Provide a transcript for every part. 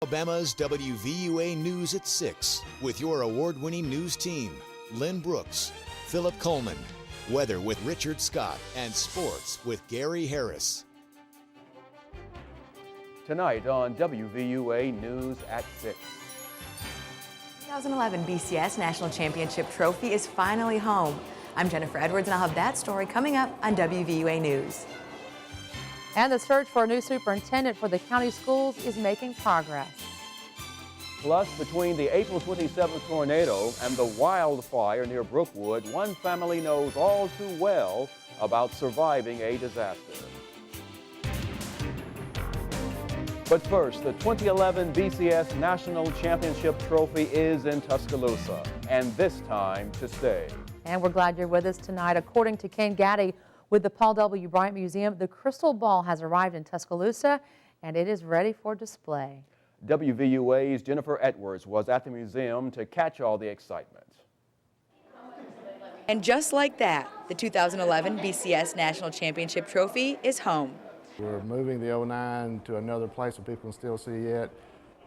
Alabama's WVUA News at 6 with your award-winning news team, Lynn Brooks, Philip Coleman, weather with Richard Scott, and sports with Gary Harris. Tonight on WVUA News at 6. 2011 BCS National Championship Trophy is finally home. I'm Jennifer Edwards, and I'll have that story coming up on WVUA News. And the search for a new superintendent for the county schools is making progress. Plus, between the April 27th tornado and the wildfire near Brookwood, one family knows all too well about surviving a disaster. But first, the 2011 BCS National Championship Trophy is in Tuscaloosa, and this time to stay. And we're glad you're with us tonight. According to Ken Gaddy with the Paul W. Bryant Museum, the crystal ball has arrived in Tuscaloosa, and it is ready for display. WVUA's Jennifer Edwards was at the museum to catch all the excitement. And just like that, the 2011 BCS National Championship Trophy is home. We're moving the 09 to another place where people can still see it,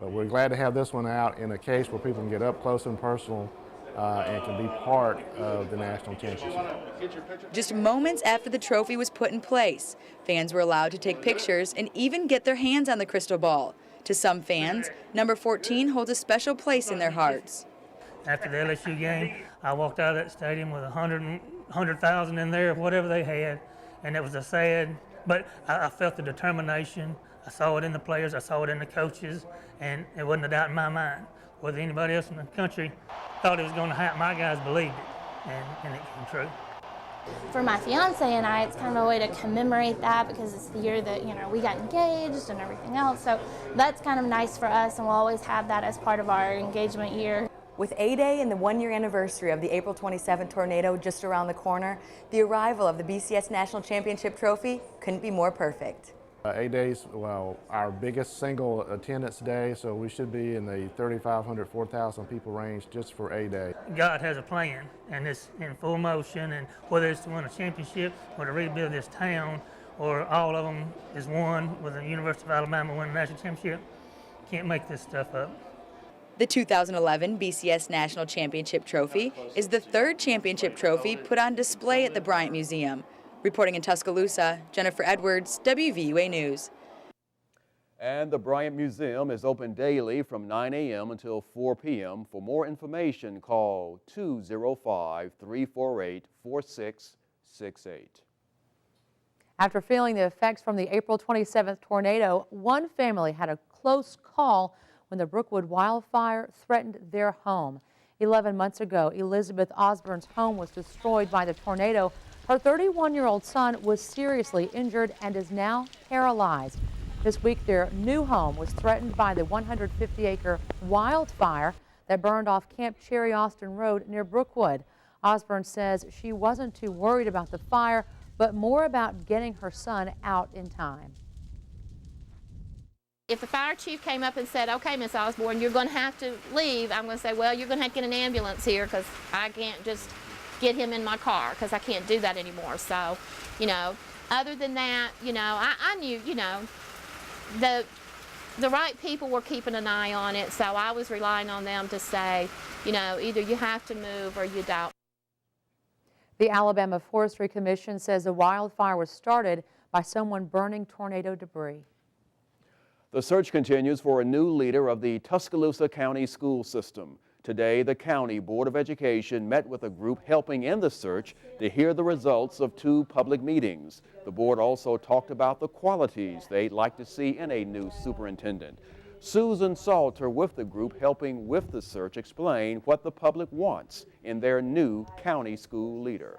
but we're glad to have this one out in a case where people can get up close and personal and can be part of the national championship. Just moments after the trophy was put in place, fans were allowed to take pictures and even get their hands on the crystal ball. To some fans, number 14 holds a special place in their hearts. After the LSU game, I walked out of that stadium with 100,000 in there, whatever they had, and it was a sad, but I felt the determination. I saw it in the players, I saw it in the coaches, and it wasn't a doubt in my mind. Whether anybody else in the country thought it was going to happen, my guys believed it, and it came true. For my fiance and I, it's kind of a way to commemorate that because it's the year that, we got engaged and everything else. So that's kind of nice for us, and we'll always have that as part of our engagement year. With A-Day and the one-year anniversary of the April 27th tornado just around the corner, the arrival of the BCS National Championship Trophy couldn't be more perfect. A-Day's, our biggest single attendance day, so we should be in the 3,500, 4,000 people range just for A-Day. God has a plan, and it's in full motion, and whether it's to win a championship or to rebuild this town, or all of them is one with the University of Alabama winning the national championship, can't make this stuff up. The 2011 BCS National Championship Trophy is the third championship trophy put on display at the Bryant Museum. Reporting in Tuscaloosa, Jennifer Edwards, WVUA News. And the Bryant Museum is open daily from 9 a.m. until 4 p.m. For more information, call 205-348-4668. After feeling the effects from the April 27th tornado, one family had a close call when the Brookwood wildfire threatened their home. 11 months ago, Elizabeth Osborne's home was destroyed by the tornado. Her 31-year-old son was seriously injured and is now paralyzed. This week, their new home was threatened by the 150-acre wildfire that burned off Camp Cherry Austin Road near Brookwood. Osborne says she wasn't too worried about the fire, but more about getting her son out in time. If the fire chief came up and said, okay, Miss Osborne, you're going to have to leave, I'm going to say, well, you're going to have to get an ambulance here because I can't just get him in my car because I can't do that anymore. So, other than that, I knew, the right people were keeping an eye on it. So I was relying on them to say, either you have to move or you don't. The Alabama Forestry Commission says the wildfire was started by someone burning tornado debris. The search continues for a new leader of the Tuscaloosa County school system. Today, the County Board of Education met with a group helping in the search to hear the results of 2 public meetings. The board also talked about the qualities they'd like to see in a new superintendent. Susan Salter with the group helping with the search explained what the public wants in their new county school leader.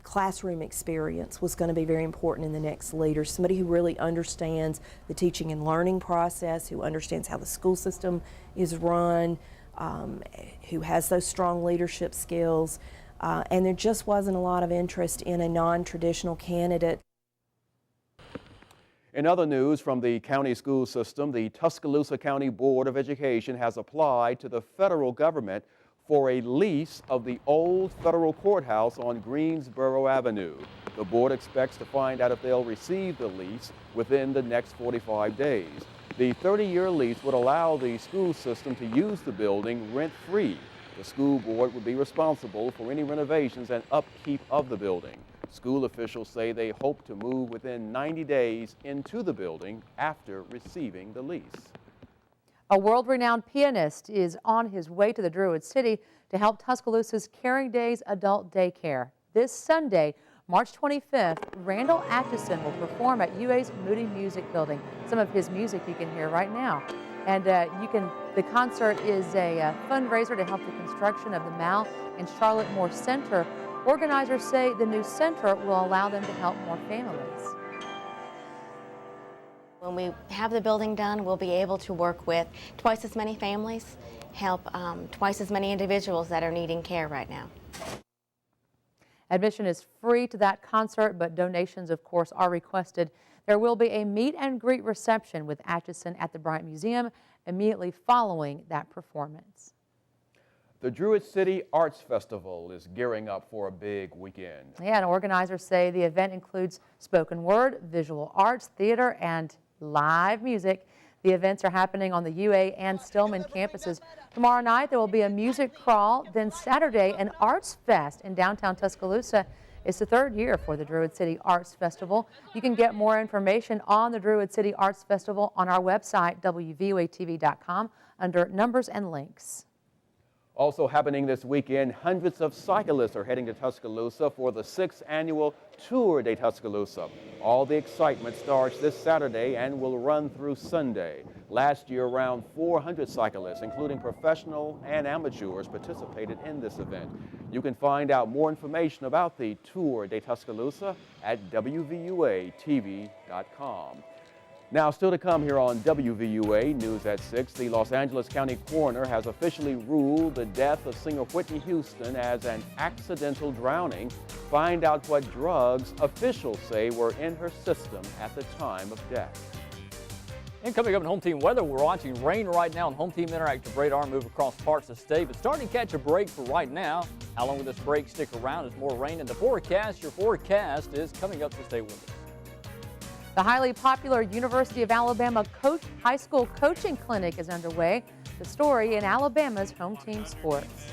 Classroom experience was going to be very important in the next leader, somebody who really understands the teaching and learning process, who understands how the school system is run, who has those strong leadership skills, and there just wasn't a lot of interest in a non-traditional candidate. In other news from the county school system, the Tuscaloosa County Board of Education has applied to the federal government for a lease of the old federal courthouse on Greensboro Avenue. The board expects to find out if they'll receive the lease within the next 45 days. The 30-year lease would allow the school system to use the building rent-free. The school board would be responsible for any renovations and upkeep of the building. School officials say they hope to move within 90 days into the building after receiving the lease. A world-renowned pianist is on his way to the Druid City to help Tuscaloosa's Caring Days Adult Daycare. This Sunday, March 25th, Randall Atchison will perform at UA's Moody Music Building. Some of his music you can hear right now. And the concert is a fundraiser to help the construction of the Mal and Charlotte Moore Center. Organizers say the new center will allow them to help more families. When we have the building done, we'll be able to work with twice as many families, help twice as many individuals that are needing care right now. Admission is free to that concert, but donations, of course, are requested. There will be a meet and greet reception with Atchison at the Bryant Museum immediately following that performance. The Druid City Arts Festival is gearing up for a big weekend. Yeah, and organizers say the event includes spoken word, visual arts, theater, and live music. The events are happening on the UA and Stillman campuses. Tomorrow night there will be a music crawl, then Saturday an Arts Fest in downtown Tuscaloosa. It's the third year for the Druid City Arts Festival. You can get more information on the Druid City Arts Festival on our website, WVUATV.com, under Numbers and Links. Also happening this weekend, hundreds of cyclists are heading to Tuscaloosa for the 6th annual Tour de Tuscaloosa. All the excitement starts this Saturday and will run through Sunday. Last year, around 400 cyclists, including professional and amateurs, participated in this event. You can find out more information about the Tour de Tuscaloosa at WVUATV.com. Now, still to come here on WVUA News at 6, the Los Angeles County Coroner has officially ruled the death of singer Whitney Houston as an accidental drowning. Find out what drugs officials say were in her system at the time of death. And coming up in home team weather, we're watching rain right now on Home Team Interactive radar move across parts of the state, but starting to catch a break for right now. How long will this break stick around as more rain in the forecast? Your forecast is coming up, to stay with us. The highly popular University of Alabama High School Coaching Clinic is underway. The story in Alabama's Home Team Sports.